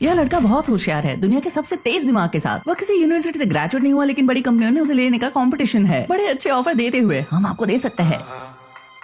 यह लड़का बहुत होशियार है, दुनिया के सबसे तेज दिमाग के साथ। वह किसी यूनिवर्सिटी से ग्रेजुएट नहीं हुआ, लेकिन बड़ी कंपनियों ने उसे लेने का कंपटीशन है। बड़े अच्छे ऑफर देते हुए हम आपको दे सकते हैं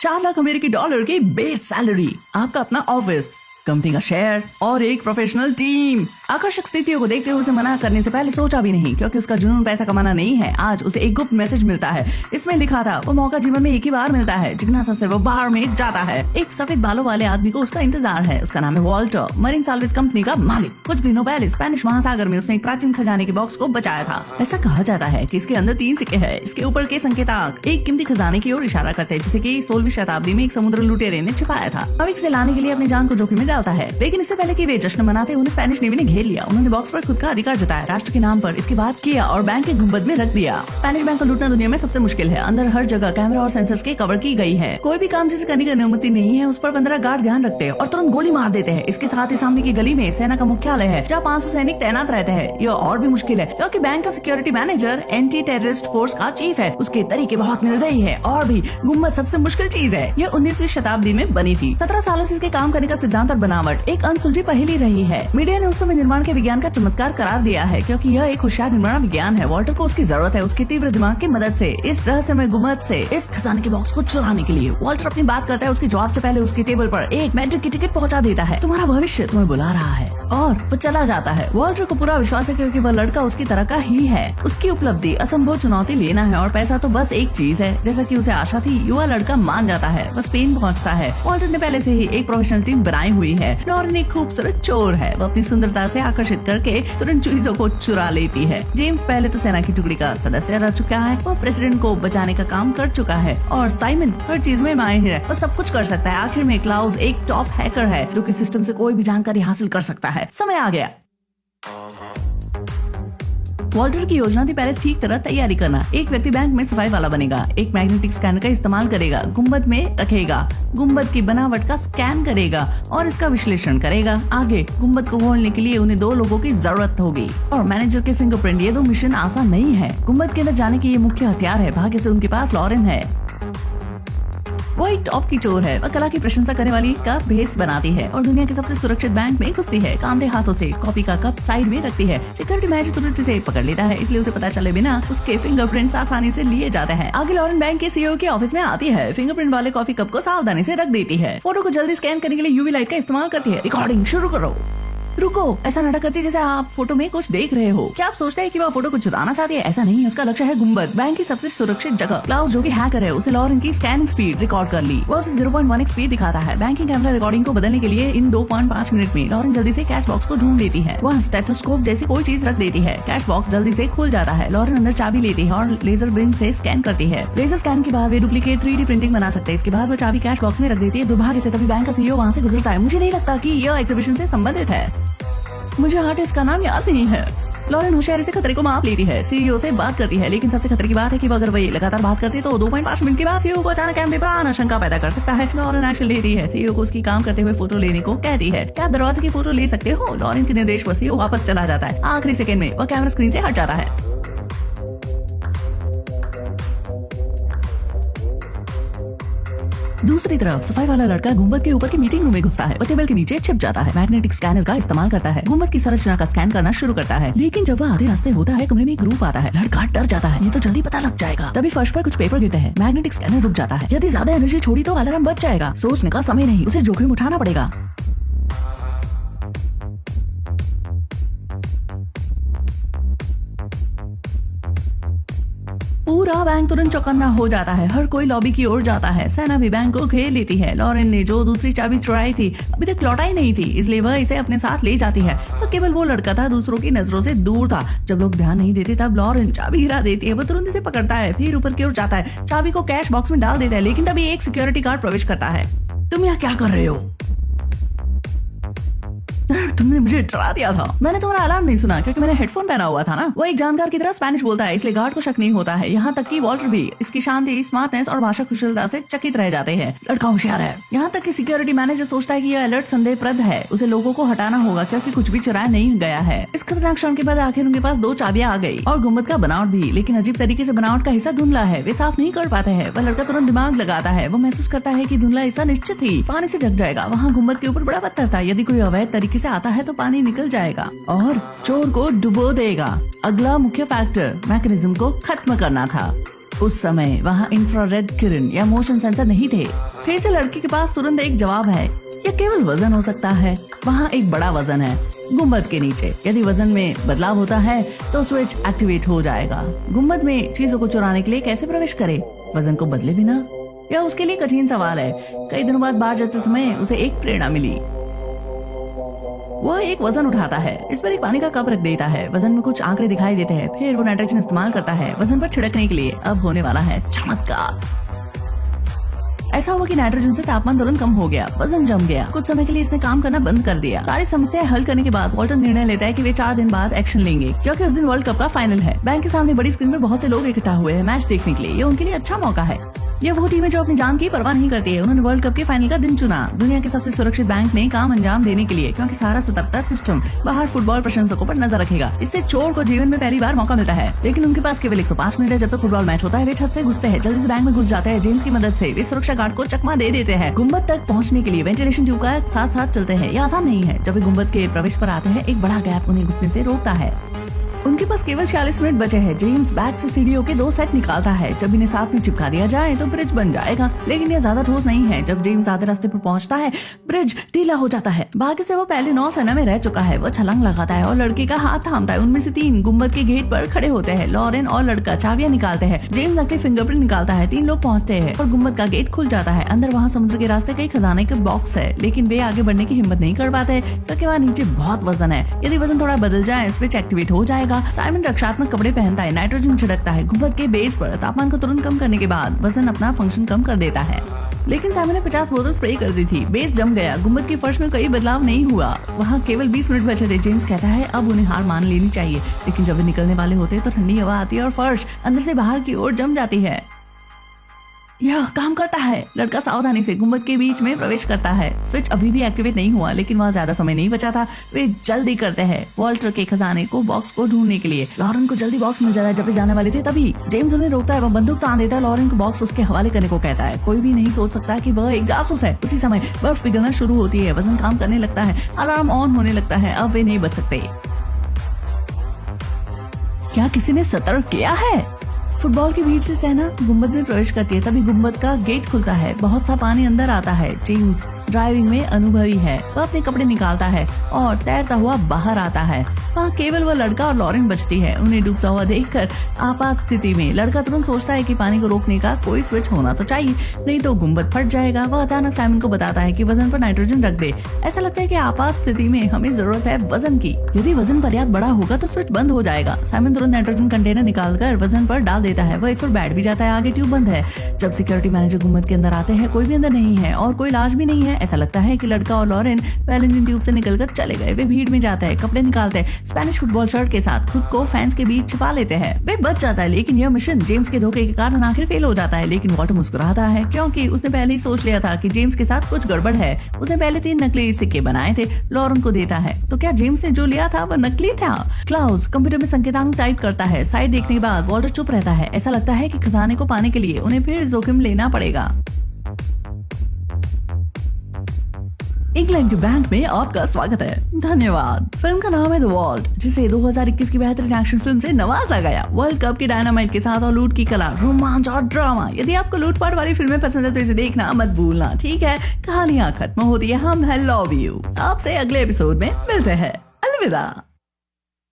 4 लाख अमेरिकी डॉलर की बेस सैलरी, आपका अपना ऑफिस, कंपनी का शेयर और एक प्रोफेशनल टीम। आकर्षक स्थितियों को देखते हुए उसे मना करने से पहले सोचा भी नहीं, क्योंकि उसका जुनून पैसा कमाना नहीं है। आज उसे एक गुप्त मैसेज मिलता है। इसमें लिखा था वो मौका जीवन में एक ही बार मिलता है। जिज्ञासा से वो बाहर में जाता है। एक सफेद बालों वाले आदमी को उसका इंतजार है। उसका नाम है वॉल्टर, मरीन साल्वेज कंपनी का मालिक। कुछ दिनों पहले स्पेनिश महासागर में उसने एक प्राचीन खजाने के बॉक्स को बचाया था। ऐसा कहा जाता है कि इसके अंदर 3 सिक्के हैं। इसके ऊपर के संकेतक एक कीमती खजाने की ओर इशारा करते हैं, जिसे कि 16वीं शताब्दी में एक समुद्र लुटेरे ने छिपाया था। अब इसे लाने के लिए अपनी जान को जोखिम में डालता है। लेकिन इससे पहले कि वे जश्न मनाते, उन्हें स्पेनिश नेवी ने घेर लिया। उन्होंने बॉक्स पर खुद का अधिकार जताया, राष्ट्र के नाम पर। इसके बाद किया और बैंक के गुंबद में रख दिया। स्पेनिश बैंक को लूटना दुनिया में सबसे मुश्किल है। अंदर हर जगह कैमरा और सेंसर्स के कवर की गई है। कोई भी काम जिसे करने की अनुमति नहीं है, उस पर 15 गार्ड ध्यान रखते हैं और तुरंत गोली मार देते हैं। इसके साथ ही सामने की गली में सेना का मुख्यालय है, जहाँ 500 सैनिक तैनात रहते हैं। यह और भी मुश्किल है, क्योंकि बैंक का security manager anti terrorist force का चीफ है। उसके तरीके बहुत निर्दयी है। और भी गुंबद सबसे मुश्किल चीज है। यह 19वीं शताब्दी में बनी थी। 17 सालों से इसके काम करने का सिद्धांत और बनावट एक अनसुलझी पहेली रही है। मीडिया ने उस समय निर्माण के विज्ञान का चमत्कार करार दिया है, क्योंकि यह एक होशियार निर्माण विज्ञान है। वॉल्टर को उसकी जरूरत है, उसके तीव्र दिमाग की मदद से, इस रहस्यमय गुंबद से, इस खजाने के बॉक्स को चुराने के लिए। वॉल्टर अपनी बात करता है, उसके जवाब से पहले उसके टेबल पर एक मैट्रिक की टिकट पहुंचा देता है। तुम्हारा भविष्य तुम्हें बुला रहा है, और वो चला जाता है। वॉल्टर को पूरा विश्वास है, क्योंकि वह लड़का उसकी तरह का ही है। उसकी उपलब्धि असंभव चुनौती लेना है, और पैसा तो बस एक चीज है। जैसा कि उसे आशा थी, युवा लड़का मान जाता है। वह स्पेन पहुंचता है। वॉल्टर ने पहले से ही एक प्रोफेशनल टीम बनाई हुई है। लॉरेन एक खूबसूरत चोर है। वो अपनी सुंदरता से आकर्षित करके तुरंत चीजों को चुरा लेती है। जेम्स पहले तो सेना की टुकड़ी का सदस्य रह चुका है। वो प्रेसिडेंट को बचाने का काम कर चुका है। और साइमन हर चीज में माहिर है। वो सब कुछ कर सकता है। आखिर में क्लाउस एक टॉप हैकर है, जो कि सिस्टम से कोई भी जानकारी हासिल कर सकता है। समय आ गया। वॉल्टर की योजना थी पहले ठीक तरह तैयारी करना। एक व्यक्ति बैंक में सफाई वाला बनेगा, एक मैग्नेटिक स्कैनर का इस्तेमाल करेगा, गुंबद में रखेगा, गुंबद की बनावट का स्कैन करेगा और इसका विश्लेषण करेगा। आगे गुंबद को खोलने के लिए उन्हें 2 लोगों की जरूरत होगी और मैनेजर के फिंगरप्रिंट। ये 2 मिशन आसान नहीं है। गुंबद के अंदर जाने की ये मुख्य हथियार है। भाग्य से उनके पास लॉरेन है। वो एक टॉप की चोर है। वह कला की प्रशंसा करने वाली का भेस बनाती है और दुनिया के सबसे सुरक्षित बैंक में घुसती है। कांधे हाथों से कॉफी का कप साइड में रखती है। सिक्योरिटी मैनेजर तुरंत से पकड़ लेता है, इसलिए उसे पता चले बिना उसके फिंगरप्रिंट्स आसानी से लिए जाते हैं। आगे लॉरेन बैंक के सीईओ के ऑफिस में आती है। फिंगरप्रिंट वाले कॉफी कप को सावधानी से रख देती है। फोटो को जल्दी स्कैन करने के लिए यूवी लाइट का इस्तेमाल करती है। रिकॉर्डिंग शुरू करो। रुको, ऐसा नाटक करती है जैसे आप फोटो में कुछ देख रहे हो। क्या आप सोचते हैं कि वह फोटो को चुराना चाहती है? ऐसा नहीं है। उसका लक्ष्य है गुंबद, बैंक की सबसे सुरक्षित जगह। क्लाउस जो कि हैकर है, उसे लॉरेन की स्कैनिंग स्पीड रिकॉर्ड कर ली। वह उसे 0.1x स्पीड दिखाता है। बैंकिंग कैमरा रिकॉर्डिंग को बदलने के लिए इन 2.5 मिनट में लॉरेन जल्दी से कैश बॉक्स को ढूंढ लेती है। वह स्टेथोस्कोप जैसी कोई चीज रख देती है। कैश बॉक्स जल्दी से खुल जाता है। लॉरेन अंदर चाबी लेती है और लेजर बिन से स्कैन करती है। लेजर स्कैन के बाद वे डुप्लीकेट 3D प्रिंटिंग बना सकते हैं। इसके बाद वो चाबी कैश बॉक्स में रख देती है। दुर्भाग्य से तभी बैंक का सीईओ वहाँ से गुजरता है। मुझे नहीं लगता कि यह एग्जीबिशन से संबंधित है। मुझे आर्टिस्ट का नाम याद नहीं है। लॉरेन होशियारी से खतरे को माप लेती है। सीईओ से बात करती है, लेकिन सबसे खतरे की बात है कि अगर वही लगातार बात करती तो 2.5 मिनट के बाद सीईओ को अचानक कैमरे पर आना शंका पैदा कर सकता है। लॉरेन एक्शन लेती है। सीईओ को उसकी काम करते हुए फोटो लेने को कहती है। क्या आप दरवाजे की फोटो ले सकते हो? लॉरेन के निर्देश पर सीईओ वापस चला जाता है। आखिरी सेकंड में वह कैमरा स्क्रीन से हट जाता है। दूसरी तरफ सफाई वाला लड़का गुंबद के ऊपर की मीटिंग रूम में घुसता है। वो टेबल के नीचे छिप जाता है। मैग्नेटिक स्कैनर का इस्तेमाल करता है। गुंबद की संरचना का स्कैन करना शुरू करता है। लेकिन जब वह आधे रास्ते होता है, कमरे में एक ग्रुप आता है। लड़का डर जाता है, ये तो जल्दी पता लग जाएगा। तभी फर्श पर कुछ पेपर गिरते हैं। मैग्नेटिक स्कैनर रुक जाता है। यदि ज्यादा एनर्जी छोड़ी तो अलार्म बच जाएगा। सोचने का समय नहीं, उसे जोखिम उठाना पड़ेगा। पूरा बैंक तुरंत चौकन्ना हो जाता है। हर कोई लॉबी की ओर जाता है। सेना भी बैंक को घेर लेती है। लॉरेन ने जो दूसरी चाबी चुराई थी अभी तक लौटाई नहीं थी, इसलिए वह इसे अपने साथ ले जाती है। वह केवल वो लड़का था, दूसरों की नजरों से दूर था। जब लोग ध्यान नहीं देते तब लॉरेन चाबी गिरा देती है। वो तुरंत इसे पकड़ता है, फिर ऊपर की ओर जाता है, चाबी को कैश बॉक्स में डाल देता है। लेकिन तभी एक सिक्योरिटी गार्ड प्रवेश करता है। तुम यहाँ क्या कर रहे हो? तुमने मुझे डरा दिया था। मैंने तुम्हारा अलार्म नहीं सुना, क्योंकि मैंने हेडफोन पहना हुआ था ना। वो एक जानकार की तरह स्पेनिश बोलता है, इसलिए गार्ड को शक नहीं होता है। यहाँ तक कि वॉल्टर भी इसकी शांति, स्मार्टनेस और भाषा कुशलता से चकित रह जाते हैं। लड़का होशियार है। यहाँ तक कि सिक्योरिटी मैनेजर सोचता है कि यह अलर्ट संदेहप्रद है। उसे लोगों को हटाना होगा, क्योंकि कुछ भी चुराया नहीं गया है। इस खतरनाक क्षण के बाद आखिर उनके पास 2 चाबियां आ गई और गुंबद का बनावट भी। लेकिन अजीब तरीके से बनावट का हिस्सा धुंधला है। वे साफ नहीं कर पाते हैं। वह लड़का तुरंत दिमाग लगाता है। वो महसूस करता है कि धुंधला हिस्सा निश्चित ही पानी से ढक जाएगा। वहाँ गुंबद के ऊपर बड़ा पत्थर था। यदि कोई अवैध तरीके से आता है तो पानी निकल जाएगा और चोर को डुबो देगा। अगला मुख्य फैक्टर मैकेनिज्म को खत्म करना था। उस समय वहाँ इंफ्रारेड किरण या मोशन सेंसर नहीं थे। फिर से लड़की के पास तुरंत एक जवाब है, या केवल वजन हो सकता है। वहाँ एक बड़ा वजन है गुम्बद के नीचे। यदि वजन में बदलाव होता है तो स्विच एक्टिवेट हो जाएगा। गुम्बद में चीजों को चुराने के लिए कैसे प्रवेश करे, वजन को बदले बिना? यह उसके लिए कठिन सवाल है। कई दिनों बाद बाहर जाते समय उसे एक प्रेरणा मिली। वह एक वजन उठाता है, इस पर एक पानी का कप रख देता है। वजन में कुछ आंकड़े दिखाई देते हैं। फिर वो नाइट्रोजन इस्तेमाल करता है वजन पर छिड़कने के लिए। अब होने वाला है चमत्कार। ऐसा हुआ कि नाइट्रोजन से तापमान तुरंत कम हो गया, वजन जम गया। कुछ समय के लिए इसने काम करना बंद कर दिया। सारी समस्या हल करने के बाद वॉल्टर निर्णय लेता है कि वे 4 दिन बाद एक्शन लेंगे, क्योंकि उस दिन वर्ल्ड कप का फाइनल है। बैंक के सामने बड़ी स्क्रीन में बहुत से लोग इकट्ठा हुए हैं मैच देखने के लिए। ये उनके लिए अच्छा मौका है। ये वो टीम है जो अपनी जान की परवाह नहीं करती है। उन्होंने वर्ल्ड कप के फाइनल का दिन चुना दुनिया के सबसे सुरक्षित बैंक में काम अंजाम देने के लिए, क्योंकि सारा सतर्कता सिस्टम बाहर फुटबॉल प्रशंसकों पर नजर रखेगा। इससे चोर को जीवन में पहली बार मौका मिलता है। लेकिन उनके पास केवल 105 मिनट है। जब तक फुटबॉल मैच होता है वे छत से घुसते हैं, जल्दी से बैंक में घुस जाते हैं। जेम्स की मदद से वे सुरक्षा गार्ड को चकमा दे देते हैं। गुम्बद तक पहुंचने के लिए वेंटिलेशन ट्यूब का साथ साथ चलते हैं। यह आसान नहीं है। जब वे गुम्बद के प्रवेश पर आते हैं एक बड़ा गैप उन्हें घुसने से रोकता है। उनके पास केवल 46 मिनट बचे हैं। जेम्स बैग से सीढ़ियों के 2 सेट निकालता है। जब इन्हें साथ में चिपका दिया जाए तो ब्रिज बन जाएगा, लेकिन यह ज्यादा ठोस नहीं है। जब जेम्स आधे रास्ते पर पहुंचता है ब्रिज ढीला हो जाता है। भाग्य से वो पहले नौसेना में रह चुका है। वो छलांग लगाता है और लड़के का हाथ थामता है। उनमें से 3 गुम्बद के गेट पर खड़े होते हैं। लॉरेन और लड़का चाबियां निकालते हैं। जेम्स नकली फिंगरप्रिंट निकालता है। 3 लोग पहुंचते हैं और गुम्बद का गेट खुल जाता है। अंदर वहाँ समुद्र के रास्ते कई खजाने के बॉक्स है, लेकिन वे आगे बढ़ने की हिम्मत नहीं कर पाते क्योंकि वहाँ नीचे बहुत वजन है। यदि वजन थोड़ा बदल जाए स्विच एक्टिवेट हो जाएगा। साइमन रक्षात्मक कपड़े पहनता है, नाइट्रोजन छिड़कता है। गुम्बद के बेस पर तापमान को तुरंत कम करने के बाद वजन अपना फंक्शन कम कर देता है। लेकिन साइमन ने 50 बोतल स्प्रे कर दी थी। बेस जम गया। गुम्बद के फर्श में कोई बदलाव नहीं हुआ। वहाँ केवल 20 मिनट बचे थे। जेम्स कहता है अब उन्हें हार मान लेनी चाहिए, लेकिन जब वे निकलने वाले होते तो ठंडी हवा आती है और फर्श अंदर से बाहर की ओर जम जाती है। यह काम करता है। लड़का सावधानी से गुम्बद के बीच में प्रवेश करता है। स्विच अभी भी एक्टिवेट नहीं हुआ, लेकिन वहाँ ज्यादा समय नहीं बचा था। वे जल्दी करते हैं वॉल्टर के खजाने को बॉक्स को ढूंढने के लिए। लॉरेन को जल्दी बॉक्स मिल जाता है। जब वे जाने वाले थे तभी जेम्स उन्हें रोकता है। वह बंदूक तान देता है। लॉरेन को बॉक्स उसके हवाले करने को कहता है। कोई भी नहीं सोच सकता कि वह एक जासूस है। उसी समय बर्फ पिघलना शुरू होती है। वजन काम करने लगता है। अलार्म ऑन होने लगता है। अब वे नहीं बच सकते। क्या किसी ने सतर्क किया है? फुटबॉल की भीड़ से सेना गुम्बद में प्रवेश करती है। तभी गुम्बद का गेट खुलता है। बहुत सा पानी अंदर आता है। जेम्स ड्राइविंग में अनुभवी है। वह अपने कपड़े निकालता है और तैरता हुआ बाहर आता है। वहाँ केवल वह लड़का और लॉरेन बचती है। उन्हें डूबता हुआ देखकर आपात स्थिति में लड़का तुरंत सोचता है कि पानी को रोकने का कोई स्विच होना तो चाहिए, नहीं तो गुम्बद फट जाएगा। वह अचानक साइमन को बताता है कि वजन पर नाइट्रोजन रख दे। ऐसा लगता है कि आपात स्थिति में हमें जरूरत है वजन की। यदि वजन पर्याप्त बड़ा होगा तो स्विच बंद हो जाएगा। साइमन तुरंत नाइट्रोजन कंटेनर निकालकर वजन पर डाल देता है। वह इस पर बैठ भी जाता है। आगे ट्यूब बंद है। जब सिक्योरिटी मैनेजर गुम्बद के अंदर आते हैं कोई भी अंदर नहीं है और कोई इलाज भी नहीं है। ऐसा लगता है कि लड़का और लॉरेन वेलिंगटन ट्यूब से निकलकर चले गए। वे भीड़ में जाते हैं, कपड़े निकालते हैं, स्पेनिश फुटबॉल शर्ट के साथ खुद को फैंस के बीच छिपा लेते हैं। वे बच जाता है, लेकिन यह मिशन जेम्स के धोखे के कारण आखिर फेल हो जाता है। लेकिन वॉल्टर मुस्कुराता है क्योंकि उसने पहले ही सोच लिया था कि जेम्स के साथ कुछ गड़बड़ है। उसने पहले 3 नकली सिक्के बनाए थे। लॉरेन को देता है। तो क्या जेम्स ने जो लिया था वह नकली था? क्लाउस कंप्यूटर में संकेतांक टाइप करता है। साइड देखने के बाद वॉल्टर चुप रहता है। ऐसा लगता है कि खजाने को पाने के लिए उन्हें फिर जोखिम लेना पड़ेगा। इंग्लैंड के बैंक में आपका स्वागत है। धन्यवाद। फिल्म का नाम है द वॉल्ट, जिसे 2021 की बेहतरीन एक्शन फिल्म से नवाजा गया। वर्ल्ड कप की डायनामाइट के साथ और लूट की कला, रोमांच और ड्रामा। यदि आपको लूटपाट वाली फिल्में पसंद है तो इसे देखना मत भूलना। ठीक है, कहानियां खत्म होती है। हम लव यू। आपसे अगले एपिसोड में मिलते हैं। अलविदा।